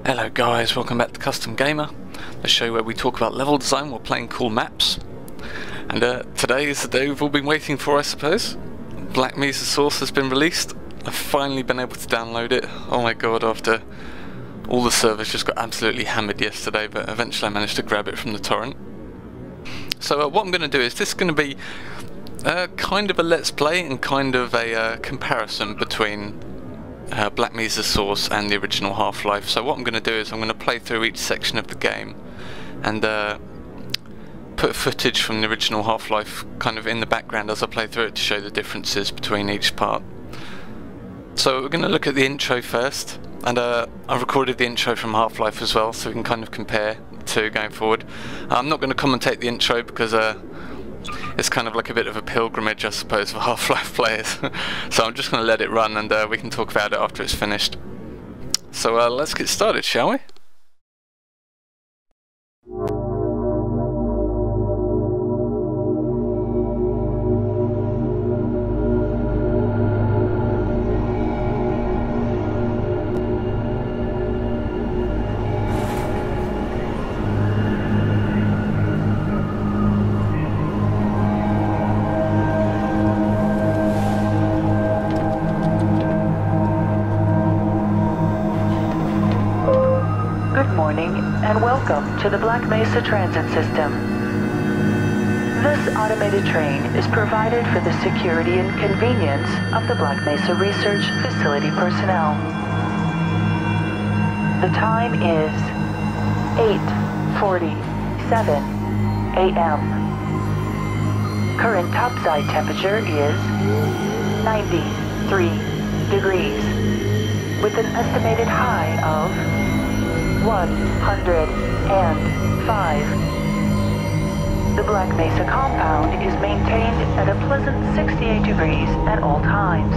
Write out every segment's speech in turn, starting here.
Hello guys, welcome back to Custom Gamer, the show where we talk about level design while playing cool maps. And today is the day we've all been waiting for, I suppose. Black Mesa source has been released. I've finally been able to download it. Oh my god, after all the servers just got absolutely hammered yesterday, but eventually I managed to grab it from the torrent. So what I'm going to do is, this is going to be kind of a let's play and kind of a comparison between Black Mesa source and the original Half-Life. So what I'm going to do is I'm going to play through each section of the game and put footage from the original Half-Life kind of in the background as I play through it to show the differences between each part. So we're going to look at the intro first, and I've recorded the intro from Half-Life as well, so we can kind of compare the two going forward. I'm not going to commentate the intro because it's kind of like a bit of a pilgrimage, I suppose, for Half-Life players. So I'm just going to let it run and we can talk about it after it's finished. So let's get started, shall we? And welcome to the Black Mesa Transit System. This automated train is provided for the security and convenience of the Black Mesa Research Facility personnel. The time is 8:47 a.m. Current topside temperature is 93 degrees, with an estimated high of 105. The Black Mesa compound is maintained at a pleasant 68 degrees at all times.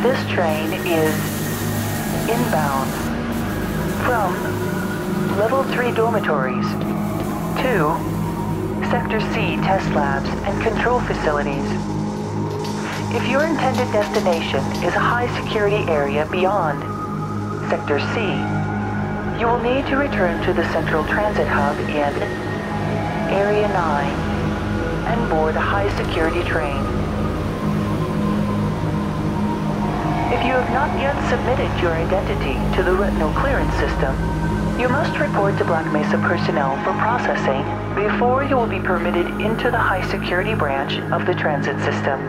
This train is inbound from Level 3 dormitories to Sector C test labs and control facilities. If your intended destination is a high security area beyond Sector C, you will need to return to the Central Transit Hub in Area 9 and board a high security train. If you have not yet submitted your identity to the retinal clearance system, you must report to Black Mesa personnel for processing before you will be permitted into the high security branch of the transit system.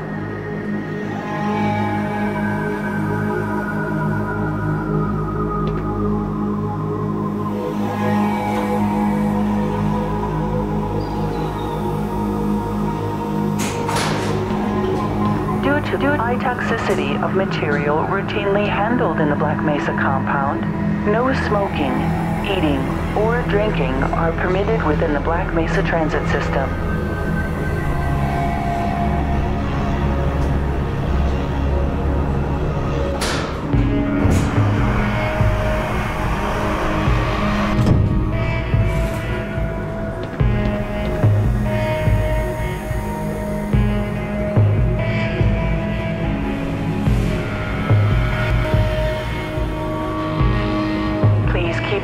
Due to high toxicity of material routinely handled in the Black Mesa compound, no smoking, eating, or drinking are permitted within the Black Mesa transit system.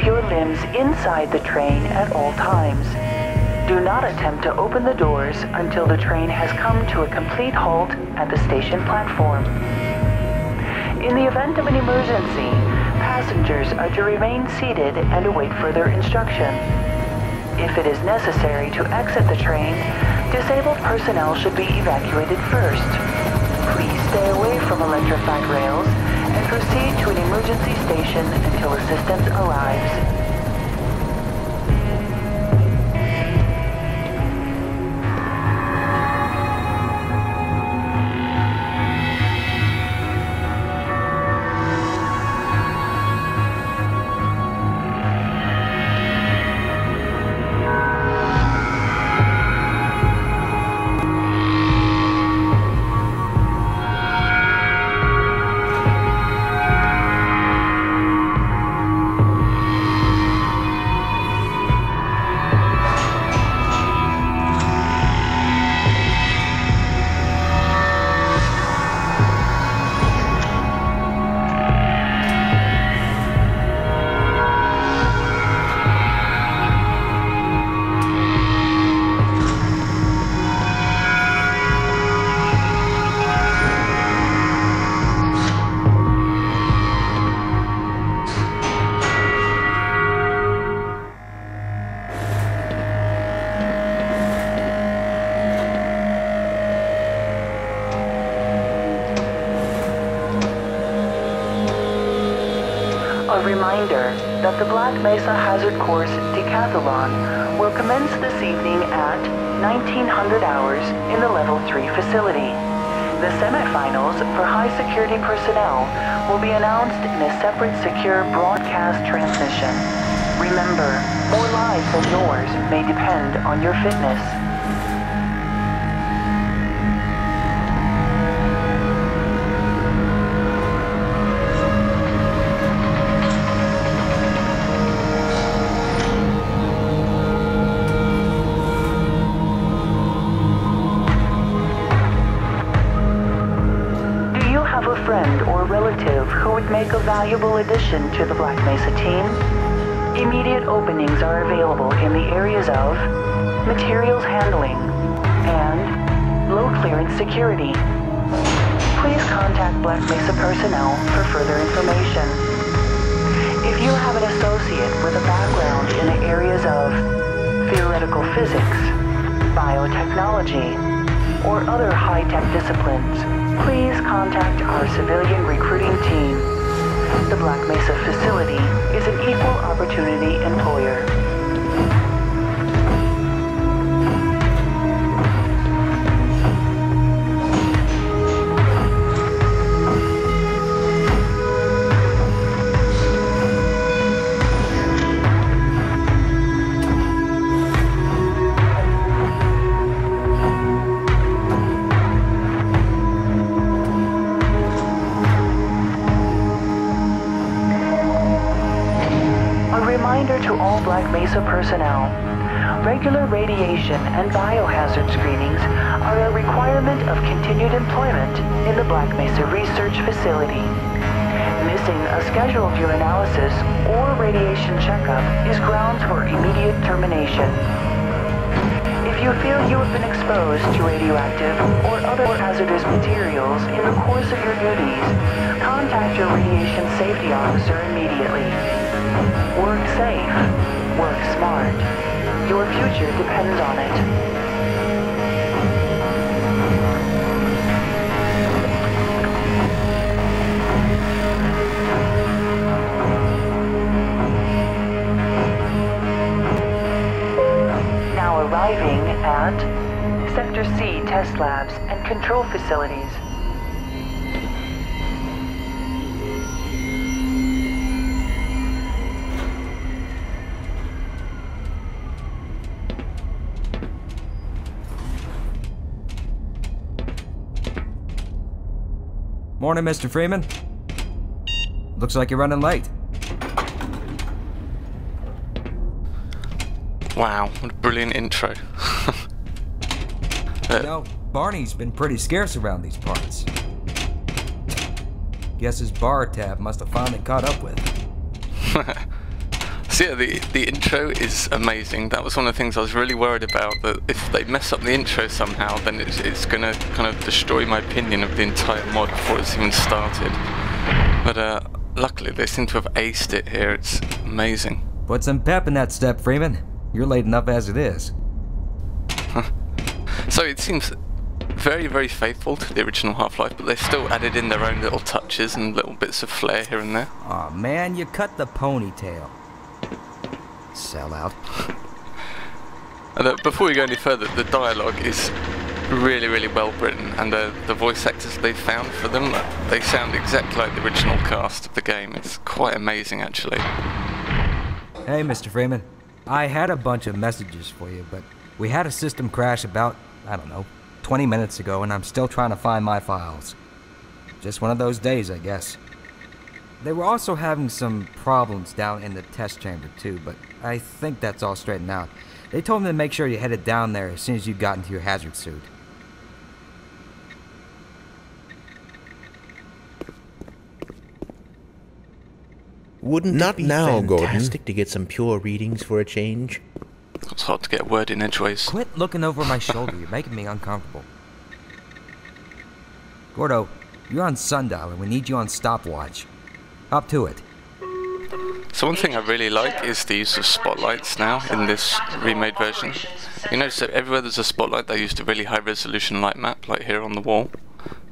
Your limbs inside the train at all times. Do not attempt to open the doors until the train has come to a complete halt at the station platform. In the event of an emergency, passengers are to remain seated and await further instruction. If it is necessary to exit the train, disabled personnel should be evacuated first. Please stay away from electrified rails and proceed to an emergency station until assistance arrives. A reminder that the Black Mesa Hazard Course Decathlon will commence this evening at 1900 hours in the Level 3 facility. The semifinals for high security personnel will be announced in a separate secure broadcast transmission. Remember, more lives than yours may depend on your fitness. Friend or relative who would make a valuable addition to the Black Mesa team? Immediate openings are available in the areas of materials handling and low clearance security. Please contact Black Mesa personnel for further information. If you have an associate with a background in the areas of theoretical physics, biotechnology, or other high-tech disciplines, please contact our civilian recruiting team. The Black Mesa facility is an equal opportunity employer. To all Black Mesa personnel, regular radiation and biohazard screenings are a requirement of continued employment in the Black Mesa Research Facility. Missing a scheduled urinalysis or radiation checkup is grounds for immediate termination. If you feel you have been exposed to radioactive or other hazardous materials in the course of your duties, contact your radiation safety officer immediately. Work safe. Work smart. Your future depends on it. Now arriving at Sector C test labs and control facilities. Morning, Mr. Freeman. Looks like you're running late. Wow, what a brilliant intro. You know, Barney's been pretty scarce around these parts. Guess his bar tab must have finally caught up with him. So yeah, the intro is amazing. That was one of the things I was really worried about, that if they mess up the intro somehow, then it's going to kind of destroy my opinion of the entire mod before it's even started. But luckily they seem to have aced it here. It's amazing. Put some pep in that step, Freeman. You're late enough as it is. So it seems very, very faithful to the original Half-Life, but they've still added in their own little touches and little bits of flair here and there. Aw, man, you cut the ponytail. Sellout. And before we go any further, the dialogue is really, really well written, and the voice actors they've found for them, they sound exactly like the original cast of the game. It's quite amazing, actually. Hey, Mr. Freeman. I had a bunch of messages for you, but we had a system crash about, I don't know, 20 minutes ago, and I'm still trying to find my files. Just one of those days, I guess. They were also having some problems down in the test chamber, too, but I think that's all straightened out. They told me to make sure you headed down there as soon as you got into your hazard suit. Wouldn't it be fantastic to get some pure readings for a change? It's hard to get a word in edgeways. Quit looking over my shoulder. You're making me uncomfortable. Gordo, you're on sundial and we need you on stopwatch. Up to it. So one thing I really like is the use of spotlights now in this remade version. You notice that everywhere there's a spotlight, they used a really high resolution light map, like here on the wall.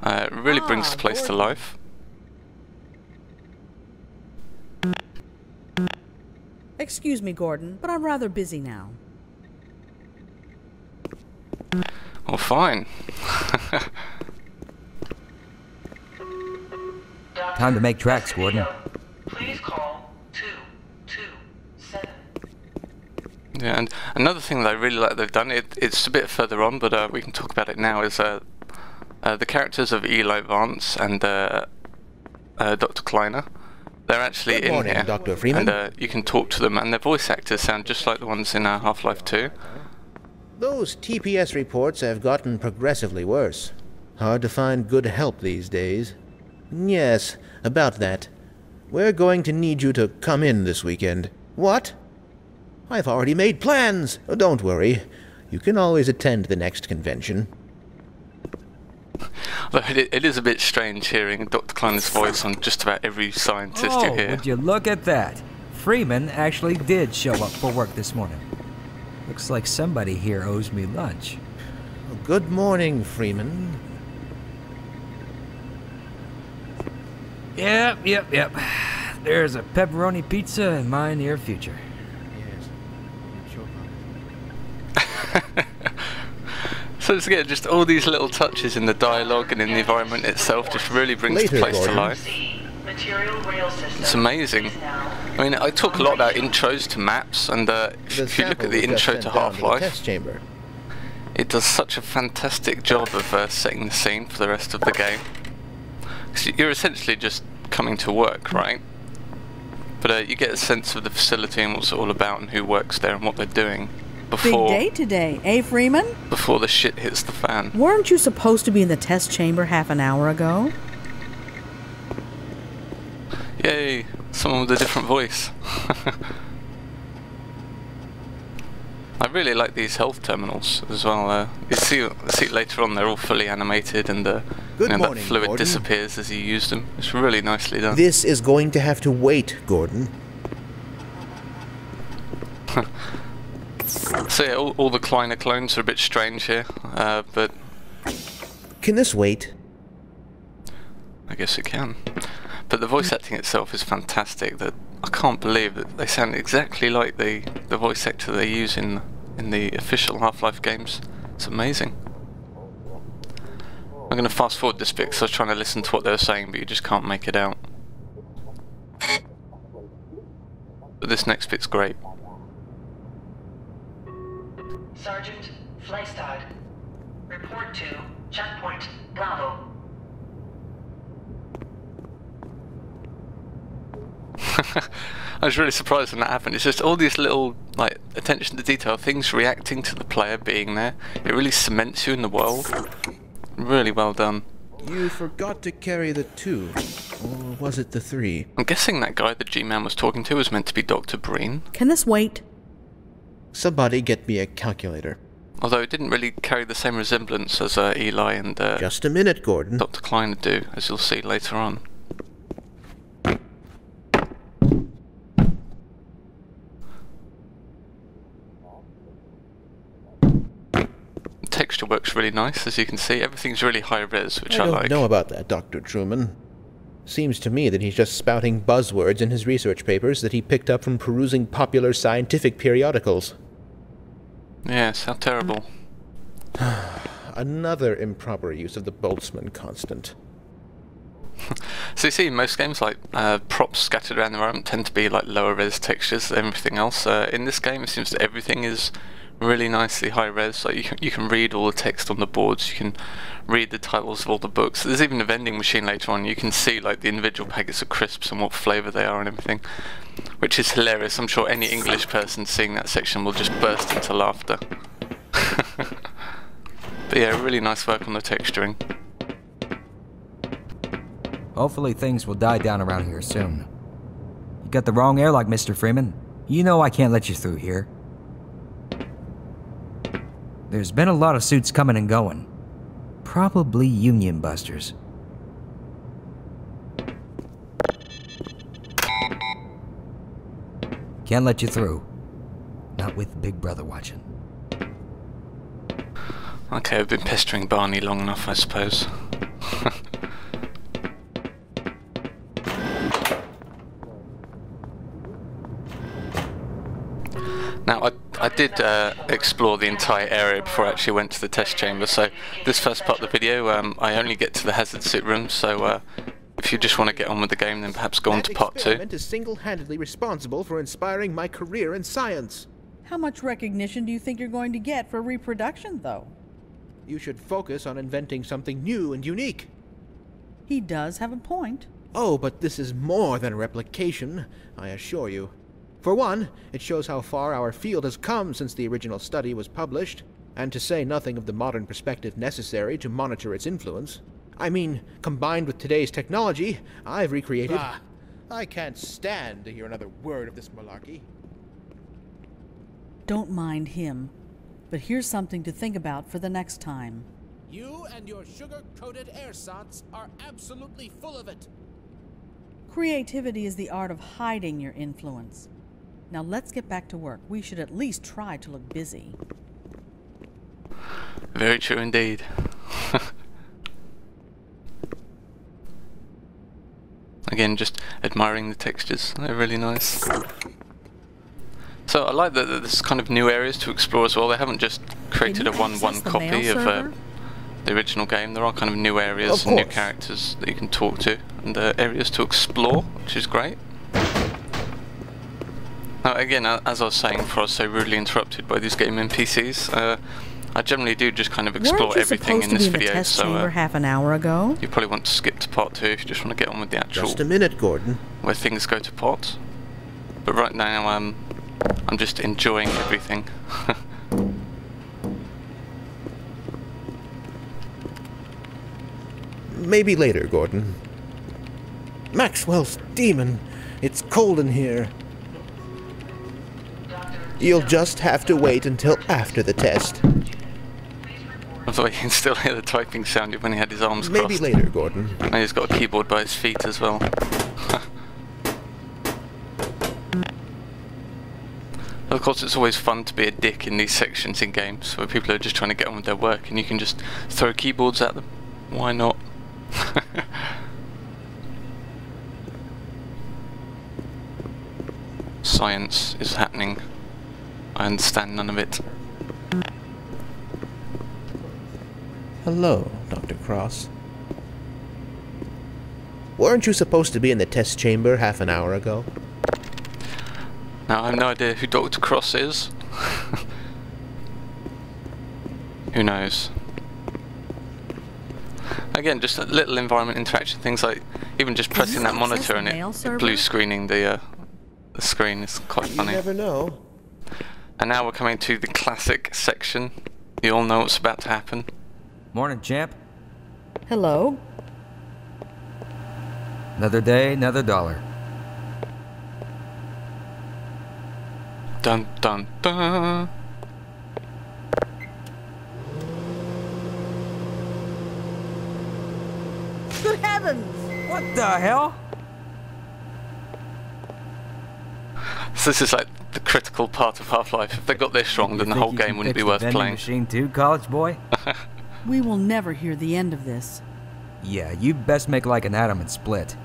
It really brings the place to life. Excuse me, Gordon, but I'm rather busy now. Well, fine. Time to make tracks, Gordon. Please call 227. Yeah, and another thing that I really like they've done, it's a bit further on, but we can talk about it now, is the characters of Eli Vance and Dr. Kleiner. They're actually Good in morning, here, Dr. Freeman. and you can talk to them, and their voice actors sound just like the ones in Half-Life 2. Those TPS reports have gotten progressively worse. Hard to find good help these days. Yes, about that. We're going to need you to come in this weekend. What? I've already made plans. Oh, don't worry. You can always attend the next convention. Although it is a bit strange hearing Dr. Kleiner's voice on just about every scientist you hear. Would you look at that? Freeman actually did show up for work this morning. Looks like somebody here owes me lunch. Good morning, Freeman. Yep. There's a pepperoni pizza in my near future. So it's again, just all these little touches in the dialogue and in the environment itself just really brings Later, the place to Gordon. life. Material rail system. It's amazing. I mean, I talk a lot about intros to maps, and if you look at the intro to Half-Life, test chamber. it does such a fantastic job of setting the scene for the rest of the game. Because you're essentially just coming to work, right? But you get a sense of the facility and what's it all about and who works there and what they're doing before, Big day today, eh, Freeman? before the shit hits the fan. Weren't you supposed to be in the test chamber half an hour ago? Yay, someone with a different voice. I really like these health terminals as well. You see later on they're all fully animated, and Good that morning, fluid Gordon. disappears as you use them. It's really nicely done. This is going to have to wait, Gordon. So yeah, all the Kleiner clones are a bit strange here, but Can this wait? I guess it can. But the voice acting itself is fantastic. That I can't believe that they sound exactly like the voice actor they use in the official Half-Life games. It's amazing. I'm going to fast forward this bit because I was trying to listen to what they were saying, but you just can't make it out. But this next bit's great. Sergeant Fleistad. Report to checkpoint Bravo. I was really surprised when that happened. It's just all these little, like, attention to detail, things reacting to the player being there. It really cements you in the world. Really well done. You forgot to carry the 2. Or was it the 3? I'm guessing that guy the G-Man was talking to was meant to be Dr. Breen, Can this wait? Somebody get me a calculator. although it didn't really carry the same resemblance as Eli and Just a minute, Gordon. Dr. Kleiner do, as you'll see later on. The texture works really nice, as you can see. Everything's really high res, which I I don't like. know about that, Dr. Truman. Seems to me that he's just spouting buzzwords in his research papers that he picked up from perusing popular scientific periodicals. Yes, how terrible. Another improper use of the Boltzmann constant. So you see, in most games, like, props scattered around the environment tend to be like lower res textures than everything else. In this game, it seems that everything is really nicely high res. Like you can read all the text on the boards, you can read the titles of all the books. There's even a vending machine later on. You can see like the individual packets of crisps and what flavour they are and everything, which is hilarious. I'm sure any English person seeing that section will just burst into laughter. But yeah, really nice work on the texturing. Hopefully things will die down around here soon. You got the wrong airlock, Mr. Freeman. You know I can't let you through here. There's been a lot of suits coming and going. Probably Union busters. Can't let you through. Not with Big Brother watching. Okay, I've been pestering Barney long enough, I suppose. Now, I did explore the entire area before I actually went to the test chamber, so this first part of the video, I only get to the hazard suit room, so if you just want to get on with the game, then perhaps go on to part 2. That experiment is single-handedly responsible for inspiring my career in science. How much recognition do you think you're going to get for reproduction, though? You should focus on inventing something new and unique. He does have a point. Oh, but this is more than replication, I assure you. For one, it shows how far our field has come since the original study was published, and to say nothing of the modern perspective necessary to monitor its influence. I mean, combined with today's technology, I've recreated... I can't stand to hear another word of this malarkey. Don't mind him, but here's something to think about for the next time. You and your sugar-coated ersatz are absolutely full of it. Creativity is the art of hiding your influence. Now let's get back to work. We should at least try to look busy. Very true indeed. Again, just admiring the textures. They're really nice. So I like that there's kind of new areas to explore as well. They haven't just created a 1-1 copy of the original game. There are kind of new areas and new characters that you can talk to, and areas to explore, which is great. Now again, as I was saying before I was so rudely interrupted by these game NPCs, I generally do just kind of explore everything in this video, so half an hour ago? You probably want to skip to part 2 if you just want to get on with the actual... Just a minute, Gordon. Where things go to pot. But right now, I'm just enjoying everything. Maybe later, Gordon. Maxwell's demon. It's cold in here. You'll just have to wait until after the test. I thought you can still hear the typing sound when he had his arms crossed. Maybe later, Gordon. And he's got a keyboard by his feet as well. Of course, it's always fun to be a dick in these sections in games where people are just trying to get on with their work and you can just throw keyboards at them. Why not? Science is happening. I understand none of it. Hello, Dr. Cross. Weren't you supposed to be in the test chamber half an hour ago? Now, I have no idea who Dr. Cross is. Who knows? Again, just a little environment interaction, things like even just pressing that monitor and it blue screening the screen is quite funny. You never know. And now we're coming to the classic section. You all know what's about to happen. Morning, champ. Hello? Another day, another dollar. Dun dun dun. Good heavens! What the hell? So this is like the critical part of Half-Life. If they got this wrong, then the whole game wouldn't be worth playing. Machine too, college boy? We will never hear the end of this. Yeah, you best make like an atom and split.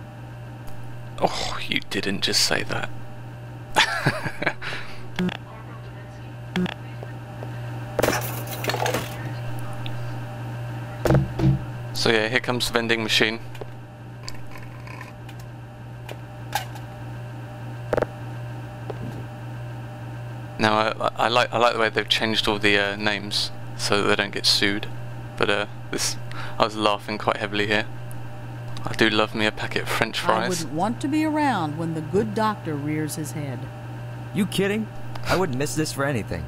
Oh, you didn't just say that. So yeah, here comes the vending machine. Now I like the way they've changed all the names so that they don't get sued. But I was laughing quite heavily here. I do love me a packet of French fries. I wouldn't want to be around when the good doctor rears his head. You kidding? I wouldn't miss this for anything.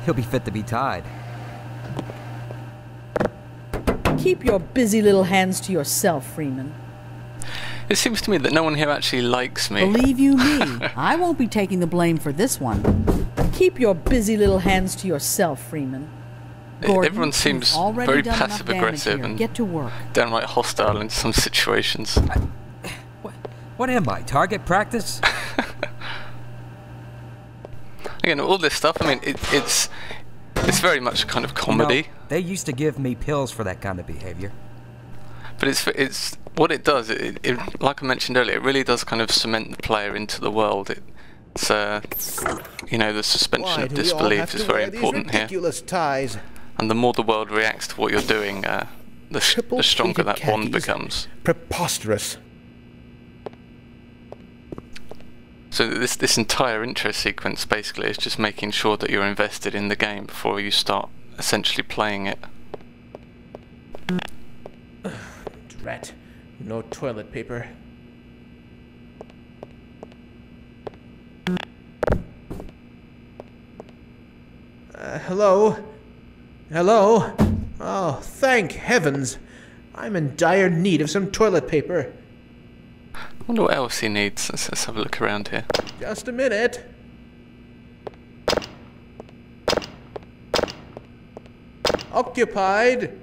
He'll be fit to be tied. Keep your busy little hands to yourself, Freeman. It seems to me that no one here actually likes me. Believe you me, I won't be taking the blame for this one. Keep your busy little hands to yourself, Freeman. Gordon, everyone seems very passive-aggressive and get to work. Downright hostile in some situations. What am I, target practice? Again, all this stuff, I mean, it's very much a kind of comedy. You know, they used to give me pills for that kind of behavior. But it's what it does, like I mentioned earlier, it really does kind of cement the player into the world. It's you know, the suspension Why of do we all have disbelief is to very wear these important here. ridiculous ties? And the more the world reacts to what you're doing, the stronger Triple-pleated that bond khakis? becomes. Preposterous. So this entire intro sequence basically is just making sure that you're invested in the game before you start essentially playing it. Drat. No toilet paper. Hello? Hello? Oh, thank heavens. I'm in dire need of some toilet paper. I wonder what else he needs. Let's have a look around here. Just a minute. Occupied.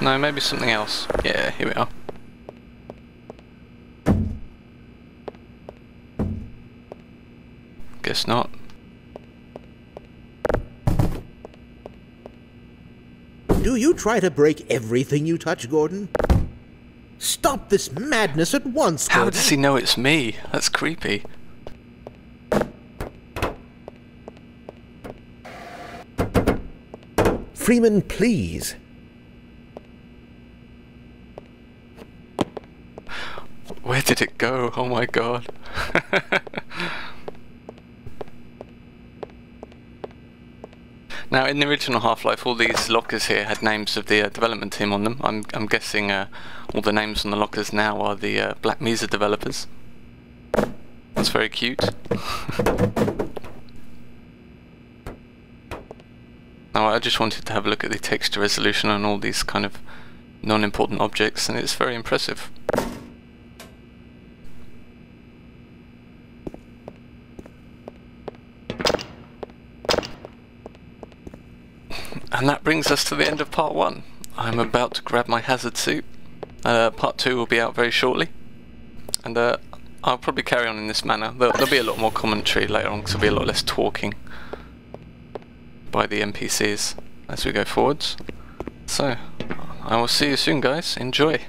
No, maybe something else. Yeah, here we are. Guess not. Do you try to break everything you touch, Gordon? Stop this madness at once, Gordon. How does he know it's me? That's creepy. Freeman, please. Where did it go? Oh my god. Now, in the original Half-Life, all these lockers here had names of the development team on them. I'm guessing all the names on the lockers now are the Black Mesa developers. That's very cute. Now, I just wanted to have a look at the texture resolution on all these kind of non-important objects, and it's very impressive. And that brings us to the end of part 1. I'm about to grab my hazard suit. Part 2 will be out very shortly. And I'll probably carry on in this manner. There'll be a lot more commentary later on, because there'll be a lot less talking by the NPCs as we go forwards. So, I will see you soon, guys. Enjoy.